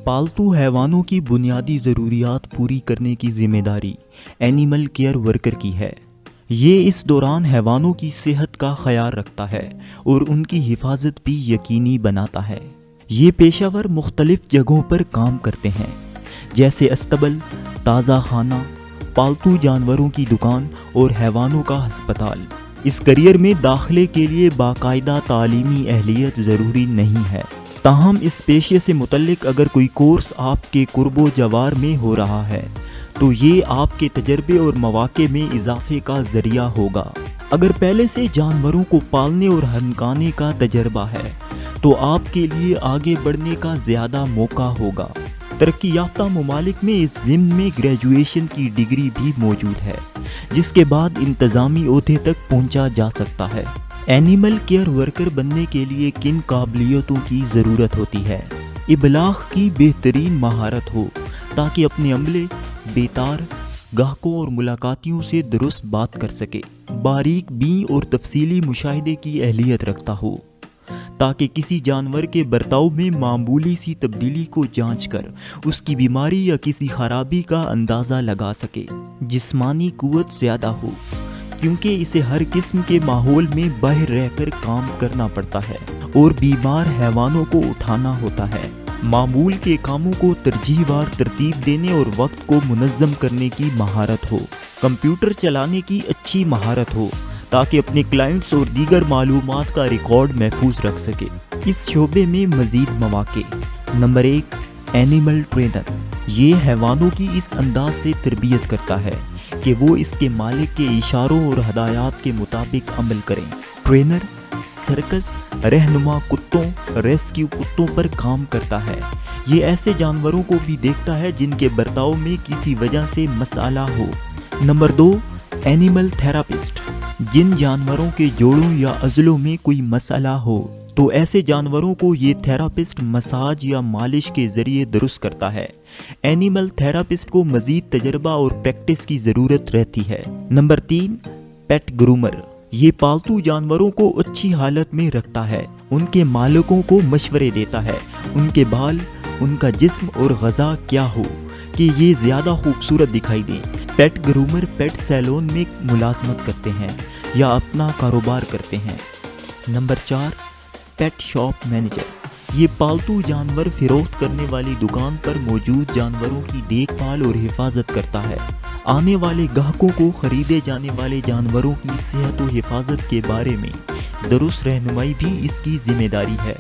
پالتو حیوانوں کی بنیادی ضروریات پوری کرنے کی ذمہ داری اینیمل کیئر ورکر کی ہے۔ یہ اس دوران حیوانوں کی صحت کا خیال رکھتا ہے اور ان کی حفاظت بھی یقینی بناتا ہے۔ یہ پیشہ ور مختلف جگہوں پر کام کرتے ہیں، جیسے استبل، تازہ خانہ، پالتو جانوروں کی دکان اور حیوانوں کا ہسپتال۔ اس کیریئر میں داخلے کے لیے باقاعدہ تعلیمی اہلیت ضروری نہیں ہے، تاہم اس پیشے سے متعلق اگر کوئی کورس آپ کے قرب و جوار میں ہو رہا ہے تو یہ آپ کے تجربے اور مواقع میں اضافے کا ذریعہ ہوگا۔ اگر پہلے سے جانوروں کو پالنے اور ہنکانے کا تجربہ ہے تو آپ کے لیے آگے بڑھنے کا زیادہ موقع ہوگا۔ ترقی یافتہ ممالک میں اس ضمن میں گریجویشن کی ڈگری بھی موجود ہے، جس کے بعد انتظامی عہدے تک پہنچا جا سکتا ہے۔ اینیمل کیئر ورکر بننے کے لیے کن قابلیتوں کی ضرورت ہوتی ہے؟ ابلاغ کی بہترین مہارت ہو تاکہ اپنے عملے، بیتار، گاہکوں اور ملاقاتیوں سے درست بات کر سکے۔ باریک بین اور تفصیلی مشاہدے کی اہلیت رکھتا ہو تاکہ کسی جانور کے برتاؤ میں معمولی سی تبدیلی کو جانچ کر اس کی بیماری یا کسی خرابی کا اندازہ لگا سکے۔ جسمانی قوت زیادہ ہو کیونکہ اسے ہر قسم کے ماحول میں باہر رہ کر کام کرنا پڑتا ہے اور بیمار حیوانوں کو اٹھانا ہوتا ہے۔ معمول کے کاموں کو ترجیح وار ترتیب دینے اور وقت کو منظم کرنے کی مہارت ہو۔ کمپیوٹر چلانے کی اچھی مہارت ہو تاکہ اپنے کلائنٹس اور دیگر معلومات کا ریکارڈ محفوظ رکھ سکے۔ اس شعبے میں مزید مواقع۔ Number 1، animal trainer. یہ حیوانوں کی اس انداز سے تربیت کرتا ہے کہ وہ اس کے مالک کے اشاروں اور ہدایات کے مطابق عمل کریں۔ ٹرینر سرکس، رہنما کتوں، ریسکیو کتوں پر کام کرتا ہے۔ یہ ایسے جانوروں کو بھی دیکھتا ہے جن کے برتاؤ میں کسی وجہ سے مسئلہ ہو۔ Number 2، animal therapist. جن جانوروں کے جوڑوں یا عضلوں میں کوئی مسئلہ ہو تو ایسے جانوروں کو یہ تھراپسٹ مساج یا مالش کے ذریعے درست کرتا ہے۔ اینیمل تھراپسٹ کو مزید تجربہ اور پریکٹس کی ضرورت رہتی ہے۔ نمبر 3، پیٹ گرومر۔ یہ پالتو جانوروں کو اچھی حالت میں رکھتا ہے، ان کے مالکوں کو مشورے دیتا ہے، ان کے بال، ان کا جسم اور غذا کیا ہو کہ یہ زیادہ خوبصورت دکھائی دیں۔ پیٹ گرومر پیٹ سیلون میں ملازمت کرتے ہیں یا اپنا کاروبار کرتے ہیں۔ نمبر 4، پیٹ شاپ مینیجر۔ یہ پالتو جانور فروخت کرنے والی دکان پر موجود جانوروں کی دیکھ بھال اور حفاظت کرتا ہے۔ آنے والے گاہکوں کو خریدے جانے والے جانوروں کی صحت و حفاظت کے بارے میں درست رہنمائی بھی اس کی ذمہ داری ہے۔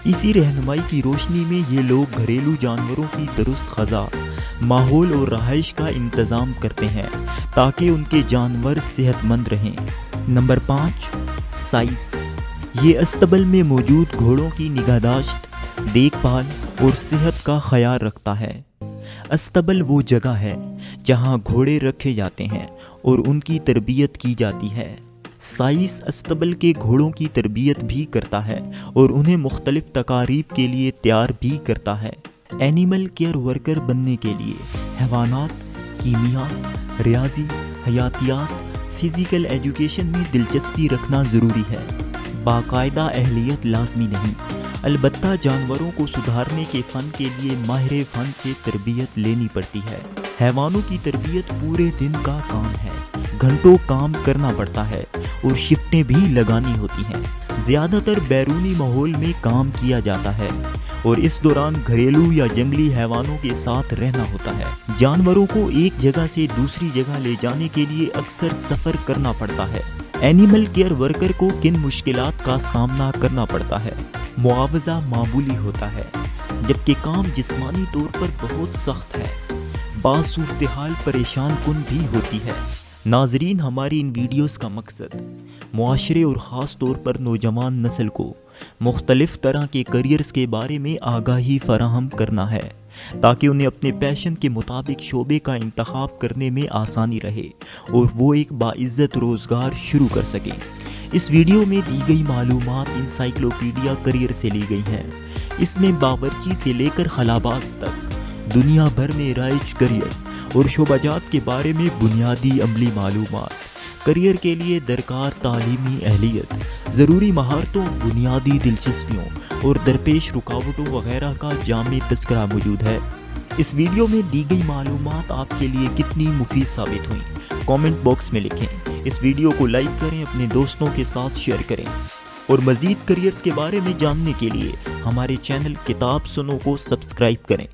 اسی رہنمائی کی روشنی میں یہ لوگ گھریلو جانوروں کی درست غذا، ماحول اور رہائش کا انتظام کرتے ہیں تاکہ ان کے جانور صحت مند رہیں۔ Number 5، size. یہ استبل میں موجود گھوڑوں کی نگہداشت، دیکھ بھال اور صحت کا خیال رکھتا ہے۔ استبل وہ جگہ ہے جہاں گھوڑے رکھے جاتے ہیں اور ان کی تربیت کی جاتی ہے۔ سائز استبل کے گھوڑوں کی تربیت بھی کرتا ہے اور انہیں مختلف تقاریب کے لیے تیار بھی کرتا ہے۔ اینیمل کیئر ورکر بننے کے لیے حیوانات، کیمیا، ریاضی، حیاتیات، فزیکل ایجوکیشن میں دلچسپی رکھنا ضروری ہے۔ باقاعدہ اہلیت لازمی نہیں، البتہ جانوروں کو سدھارنے کے فن کے لیے ماہر فن سے تربیت لینی پڑتی ہے۔ حیوانوں کی تربیت پورے دن کا کام ہے، گھنٹوں کام کرنا پڑتا ہے اور شفٹیں بھی لگانی ہوتی ہیں۔ زیادہ تر بیرونی ماحول میں کام کیا جاتا ہے اور اس دوران گھریلو یا جنگلی حیوانوں کے ساتھ رہنا ہوتا ہے۔ جانوروں کو ایک جگہ سے دوسری جگہ لے جانے کے لیے اکثر سفر کرنا پڑتا ہے۔ اینیمل کیئر ورکر کو کن مشکلات کا سامنا کرنا پڑتا ہے؟ معاوضہ معمولی ہوتا ہے، جبکہ کام جسمانی طور پر بہت سخت ہے۔ بعض صورتحال پریشان کن بھی ہوتی ہے۔ ناظرین، ہماری ان ویڈیوز کا مقصد معاشرے اور خاص طور پر نوجوان نسل کو مختلف طرح کے کیریئرز کے بارے میں آگاہی فراہم کرنا ہے تاکہ انہیں اپنے پیشن کے مطابق شعبے کا انتخاب کرنے میں آسانی رہے اور وہ ایک باعزت روزگار شروع کر سکیں۔ اس ویڈیو میں دی گئی معلومات انسائکلوپیڈیا کیریئر سے لی گئی ہیں۔ اس میں باورچی سے لے کر خلاباز تک دنیا بھر میں رائج کیریئر اور شعبہ جات کے بارے میں بنیادی عملی معلومات، کیریئر کے لیے درکار تعلیمی اہلیت، ضروری مہارتوں، بنیادی دلچسپیوں اور درپیش رکاوٹوں وغیرہ کا جامع تذکرہ موجود ہے۔ اس ویڈیو میں دی گئی معلومات آپ کے لیے کتنی مفید ثابت ہوئیں کامنٹ باکس میں لکھیں۔ اس ویڈیو کو لائک کریں، اپنے دوستوں کے ساتھ شیئر کریں اور مزید کیریئرز کے بارے میں جاننے کے لیے ہمارے چینل کتاب سنو کو سبسکرائب کریں۔